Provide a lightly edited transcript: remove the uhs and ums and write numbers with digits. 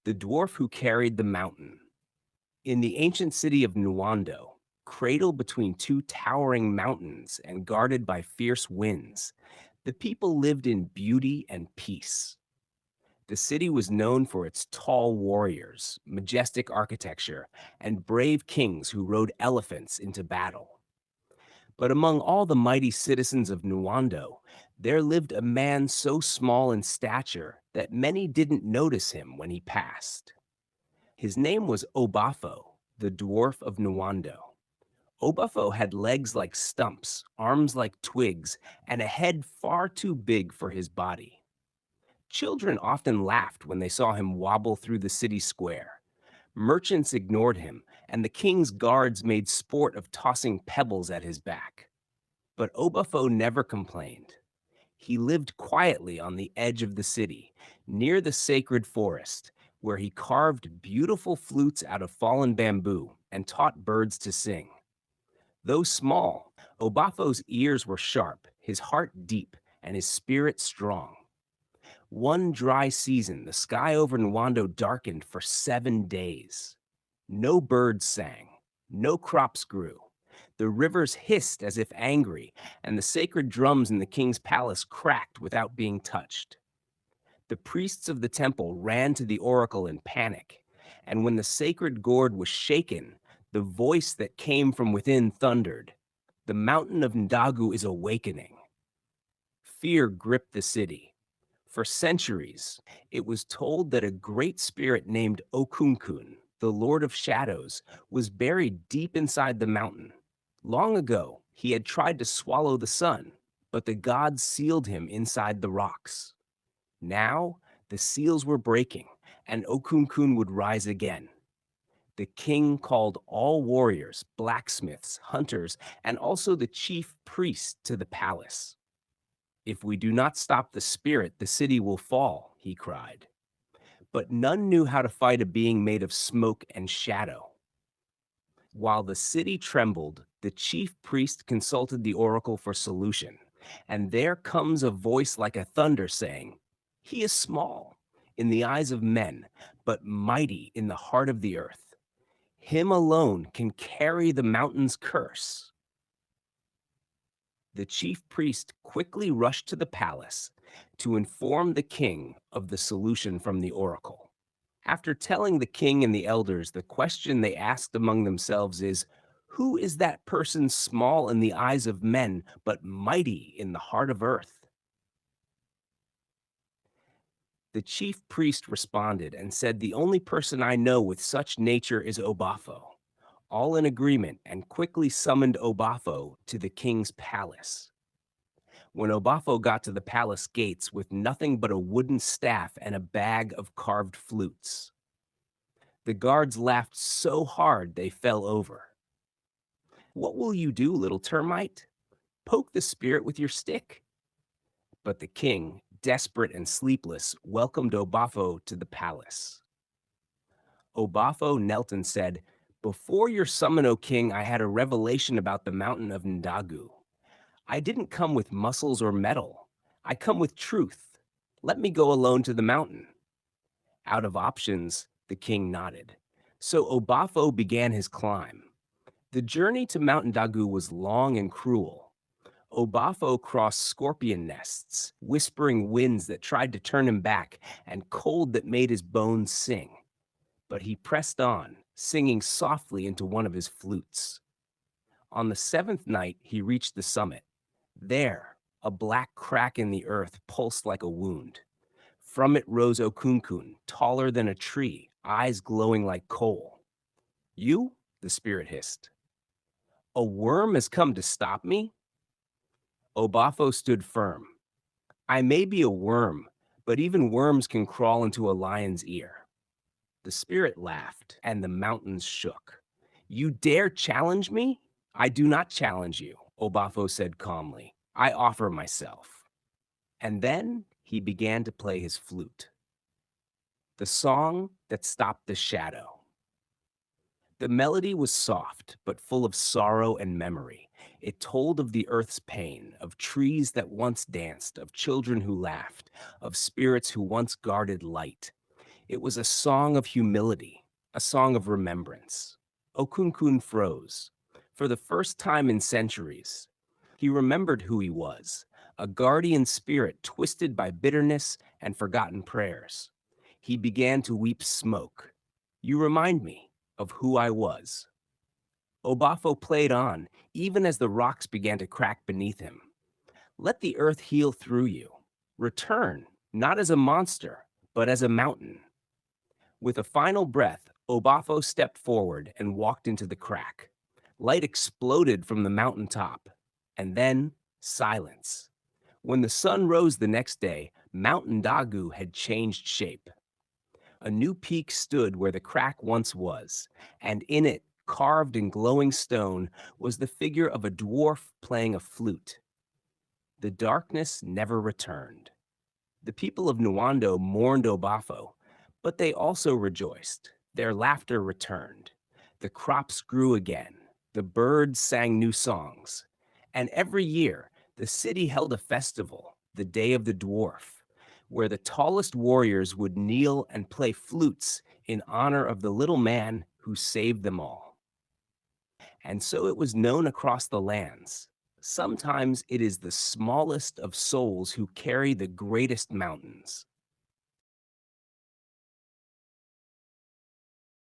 The Dwarf Who Carried the Mountain. In the ancient city of Nuando, cradled between two towering mountains and guarded by fierce winds, the people lived in beauty and peace. The city was known for its tall warriors, majestic architecture, and brave kings who rode elephants into battle. But among all the mighty citizens of Nuando, there lived a man so small in stature that many didn't notice him when he passed. His name was Obafo, the dwarf of Nuando. Obafo had legs like stumps, arms like twigs, and a head far too big for his body. Children often laughed when they saw him wobble through the city square. Merchants ignored him, and the king's guards made sport of tossing pebbles at his back. But Obafo never complained. He lived quietly on the edge of the city, near the sacred forest, where he carved beautiful flutes out of fallen bamboo and taught birds to sing. Though small, Obafo's ears were sharp, his heart deep, and his spirit strong. One dry season, the sky over Nwando darkened for 7 days. No birds sang, no crops grew. The rivers hissed as if angry, and the sacred drums in the king's palace cracked without being touched. The priests of the temple ran to the oracle in panic, and when the sacred gourd was shaken, the voice that came from within thundered, "The mountain of Ndagu is awakening." Fear gripped the city. For centuries, it was told that a great spirit named Okunkun, the Lord of Shadows, was buried deep inside the mountain. Long ago, he had tried to swallow the sun, but the gods sealed him inside the rocks. Now, the seals were breaking, and Okunkun would rise again. The king called all warriors, blacksmiths, hunters, and also the chief priest to the palace. "If we do not stop the spirit, the city will fall," he cried. But none knew how to fight a being made of smoke and shadow. While the city trembled, the chief priest consulted the oracle for solution. And there comes a voice like a thunder saying, "He is small in the eyes of men, but mighty in the heart of the earth. Him alone can carry the mountain's curse." The chief priest quickly rushed to the palace to inform the king of the solution from the oracle. After telling the king and the elders, the question they asked among themselves is, "Who is that person small in the eyes of men, but mighty in the heart of earth?" The chief priest responded and said, "The only person I know with such nature is Obafo." All in agreement, and quickly summoned Obafo to the king's palace. When Obafo got to the palace gates with nothing but a wooden staff and a bag of carved flutes, the guards laughed so hard they fell over. "What will you do, little termite? Poke the spirit with your stick." But the king, desperate and sleepless, welcomed Obafo to the palace. Obafo knelt and said, "Before your summon, O king, I had a revelation about the mountain of Ndagu. I didn't come with muscles or metal. I come with truth. Let me go alone to the mountain." Out of options, the king nodded. So Obafo began his climb. The journey to Mount Ndagu was long and cruel. Obafo crossed scorpion nests, whispering winds that tried to turn him back, and cold that made his bones sing. But he pressed on, singing softly into one of his flutes. On the seventh night, he reached the summit. There, a black crack in the earth pulsed like a wound. From it rose Okunkun, taller than a tree, eyes glowing like coal. "You?" the spirit hissed. "A worm has come to stop me?" Obafo stood firm. "I may be a worm, but even worms can crawl into a lion's ear." The spirit laughed, and the mountains shook. "You dare challenge me? I do not challenge you," Obafo said calmly. "I offer myself." And then he began to play his flute. The song that stopped the shadow. The melody was soft, but full of sorrow and memory. It told of the earth's pain, of trees that once danced, of children who laughed, of spirits who once guarded light. It was a song of humility, a song of remembrance. Okunkun froze. For the first time in centuries, he remembered who he was, a guardian spirit twisted by bitterness and forgotten prayers. He began to weep smoke. You remind me of who I was. Obafo played on, even as the rocks began to crack beneath him. Let the earth heal through you. Return, not as a monster, but as a mountain. With a final breath, Obafo stepped forward and walked into the crack. Light exploded from the mountain top, and then silence. When the sun rose the next day, Mountain Dagu had changed shape. A new peak stood where the crack once was, and in it, carved in glowing stone, was the figure of a dwarf playing a flute. The darkness never returned. The people of Nuando mourned Obafo, but they also rejoiced. Their laughter returned. The crops grew again. The birds sang new songs. And every year, the city held a festival, the Day of the Dwarf, where the tallest warriors would kneel and play flutes in honor of the little man who saved them all. And so it was known across the lands. Sometimes it is the smallest of souls who carry the greatest mountains.